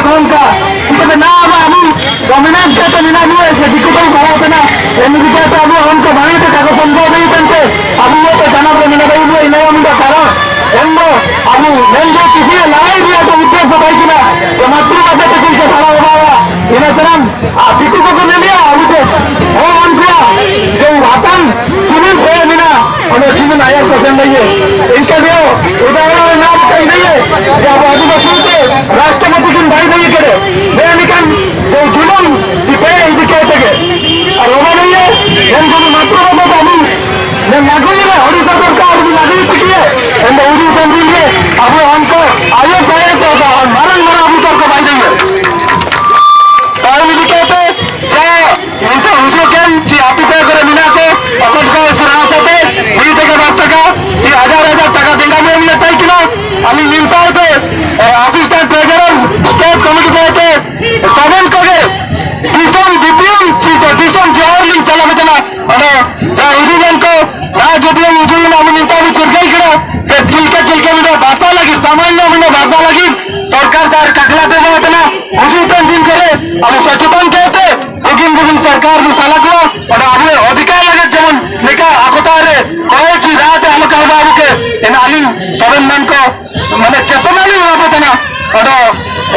का kita na amu dominan kita ni namu jadi kita bawa kena ini kita amu हमको भाई तो कागज संभव नहीं बनते अभी वो तो जाना पड़ेगा भाई वो इन्हें हम तो करो हमको अभी मैं जो किसी लड़ाई भी है तो उद्देश्य भाई की ना जो मातृभाषा तो किसी से खड़ा हुआ इन्हें सलाम आशिकों को ले लिया अभी से वो उनका जो वातन चुनिल है बिना उन्हें चुनिल आया पसंद नहीं है इनके लिए उदाहरण नाम कहीं नहीं है जब आदिवासी के राष्ट्रपति की भाई नहीं करे मैं निकल जो जुलूम जिपे इधर कहते हैं और वो नहीं है हम जो मातृभाषा का हम मैं लागू ही है ओडिशा सरकार भी लागू चुकी है हम उर्दू समझी लिए अब हमको आयो पाए तो मारन मारा अभी तक को भाई नहीं है তাই कहते चाहे इनका हुजूर केम जी आप पे करे मिला के अपन को सराहते ये থেকে 10 টাকা जी हजार টাকা देंगे मैं मिलता है कि ना আমি मिलता है तो असिस्टेंट ट्रेजरर स्टेट कमिटी कहते सेवन को दिसम दिपियम चीज दिसम जॉर्लिंग चला बेटा અને જા હુજુરन को ना जदियो हुजूर ना मिलता भी चिरकाई करा ते चिलके में भाषा लगी सामान्य में भाषा लगी सरकार दार कागला दे ना हुजूर दिन करे अब सचेतन कहते लेकिन सरकार भी सालक और अभी अधिकार लगे जेमन लेका आकोतारे कोई चीज रात आलोक बाबू के इन आलिम सबन मन को माने चेतना नहीं हुआ पता ना और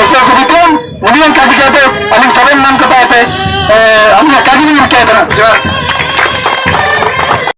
ऐसे विक्रम मुनियन काजी कहते आलिम सबन मन को कहते हमने काजी नहीं कहते ना